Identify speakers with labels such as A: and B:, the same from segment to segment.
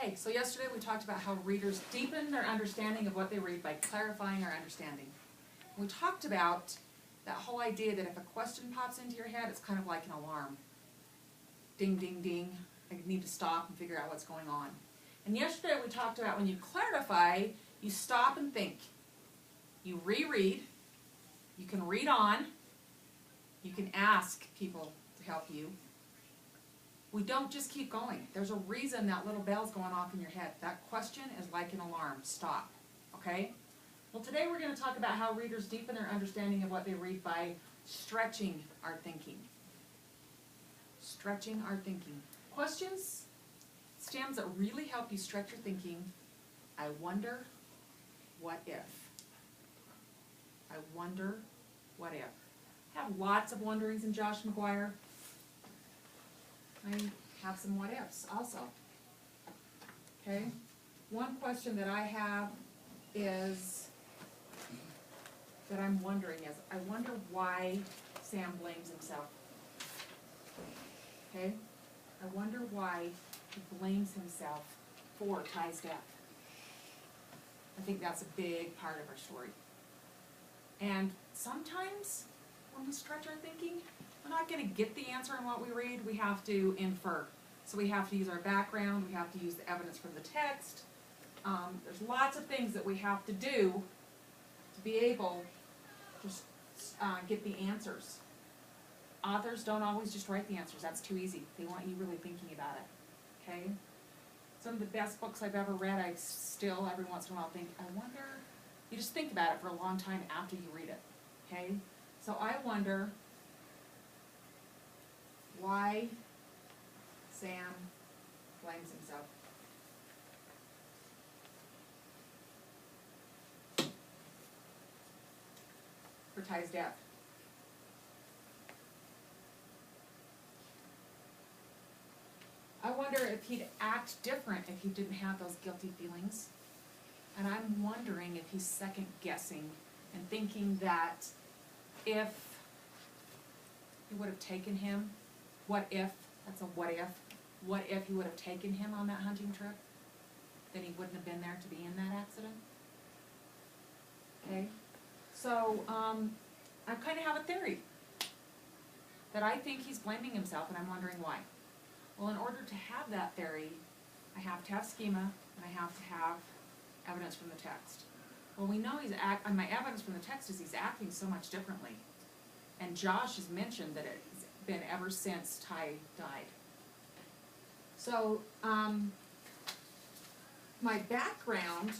A: Okay, so yesterday we talked about how readers deepen their understanding of what they read by clarifying their understanding. We talked about that whole idea that if a question pops into your head, it's kind of like an alarm. Ding, ding, ding. I need to stop and figure out what's going on. And yesterday we talked about when you clarify, you stop and think. You reread. You can read on. You can ask people to help you. We don't just keep going. There's a reason that little bell's going off in your head. That question is like an alarm. Stop. Okay? Well, today we're going to talk about how readers deepen their understanding of what they read by stretching our thinking. Stretching our thinking. Questions, stems that really help you stretch your thinking. I wonder, what if? I wonder, what if? I have lots of wonderings in Josh McGuire. I have some what ifs also. Okay? One question that I have is, that I'm wondering is, I wonder why Sam blames himself. Okay? I wonder why he blames himself for Ty's death. I think that's a big part of our story. And sometimes when we stretch our thinking, we're not going to get the answer in what we read. We have to infer. So we have to use our background. We have to use the evidence from the text. There's lots of things that we have to do to be able to get the answers. Authors don't always just write the answers. That's too easy. They want you really thinking about it. Okay? Some of the best books I've ever read, I still every once in a while think, I wonder, you just think about it for a long time after you read it. Okay? So I wonder why Sam blames himself. For Ty's death. I wonder if he'd act different if he didn't have those guilty feelings. And I'm wondering if he's second guessing and thinking that if he would have taken him, what if, that's a what if he would have taken him on that hunting trip, then he wouldn't have been there to be in that accident. Okay? So, I kind of have a theory that I think he's blaming himself, and I'm wondering why. Well, in order to have that theory, I have to have schema, and I have to have evidence from the text. Well, we know my evidence from the text is he's acting so much differently. And Josh has mentioned that it's been ever since Ty died. So, my background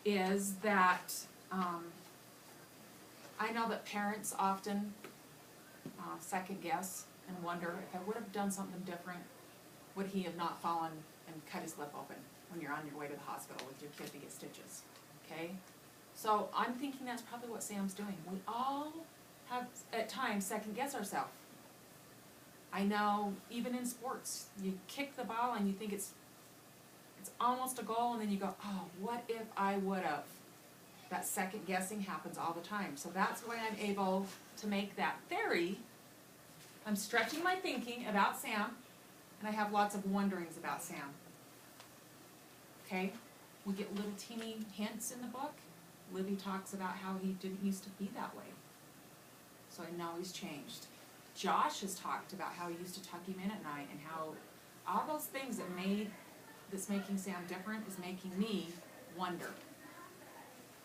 A: is that I know that parents often second guess and wonder, if I would have done something different, would he have not fallen and cut his lip open when you're on your way to the hospital with your kid to get stitches, okay? So I'm thinking that's probably what Sam's doing. We all have, at times, second guess ourselves. I know, even in sports, you kick the ball and you think it's almost a goal, and then you go, oh, what if I would have? That second guessing happens all the time. So that's why I'm able to make that theory. I'm stretching my thinking about Sam, and I have lots of wonderings about Sam. Okay? We get little teeny hints in the book. Libby talks about how he didn't used to be that way. So I know he's changed. Josh has talked about how he used to tuck him in at night, and how all those things that's making Sam different is making me wonder.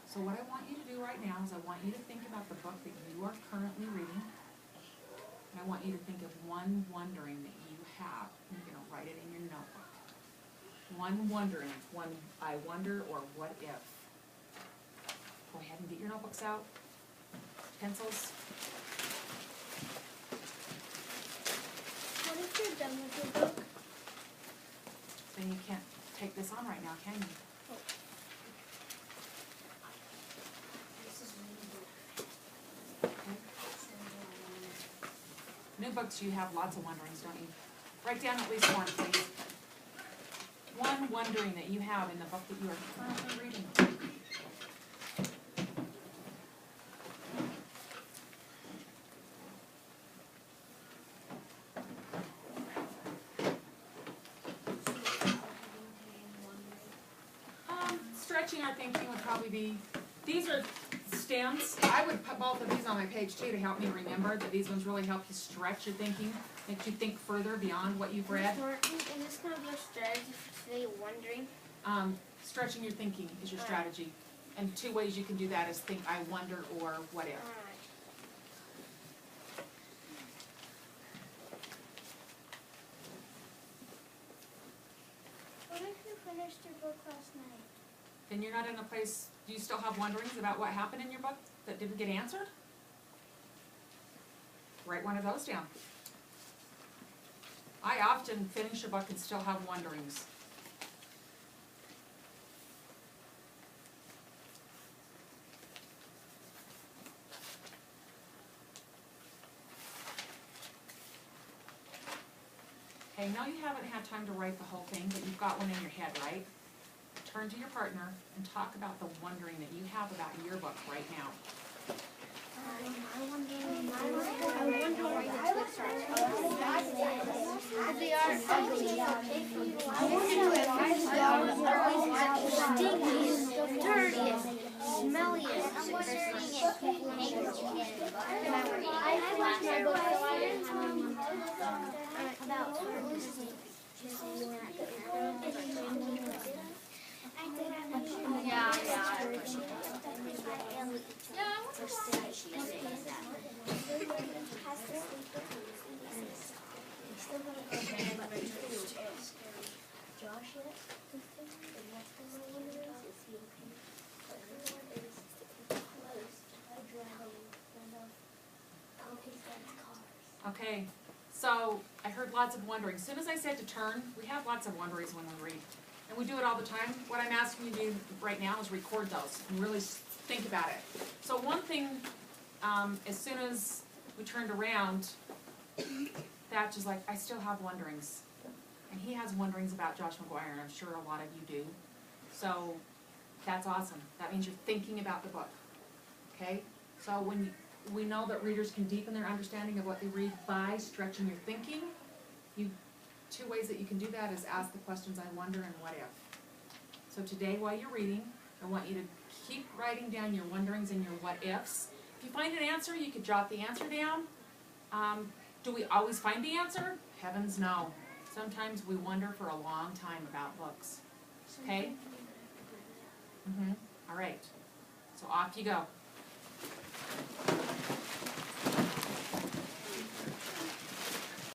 A: So what I want you to do right now is I want you to think about the book that you are currently reading. And I want you to think of one wondering that you have. You're going to write it in your notebook. One wondering, one I wonder or what if. Go ahead and get your notebooks out. Pencils.
B: What if you're done with your book?
A: Then you can't take this on right now, can you?
B: Oh. This is
A: New books, you have lots of wonderings, don't you? Write down at least one, please. One wondering that you have in the book that you are currently reading. stretching our thinking would probably be, these are stems. I would put both of these on my page too to help me remember that these ones really help you stretch your thinking, make you think further beyond what you've read.
B: And this kind of your strategy for today, wondering.
A: Stretching your thinking is your strategy. And two ways you can do that is think, I wonder, or what if.
B: Alright. What if you finished your book last night?
A: Then you're not in a place, do you still have wonderings about what happened in your book that didn't get answered? Write one of those down. I often finish a book and still have wonderings. Okay, now you haven't had time to write the whole thing, but you've got one in your head, right? Turn to your partner and talk about the wondering that you have about your book right now.
B: I wonder why the twists are they are ugly. I wonder if they are stinkiest, dirtiest, smelliest. I finished my book about Josh yet?
A: Okay, so I heard lots of wondering. As soon as I said to turn, we have lots of wonderings when we read. And we do it all the time. What I'm asking you to do right now is record those and really think about it. So one thing, as soon as we turned around, Thatch is like, I still have wonderings. And he has wonderings about Josh McGuire, and I'm sure a lot of you do. So that's awesome. That means you're thinking about the book. Okay? So when we know that readers can deepen their understanding of what they read by stretching your thinking, two ways that you can do that is ask the questions, I wonder and what if. So today while you're reading, I want you to keep writing down your wonderings and your what ifs. If you find an answer, you could jot the answer down. Do we always find the answer? Heavens no. Sometimes we wonder for a long time about books. Okay? All right. So off you go.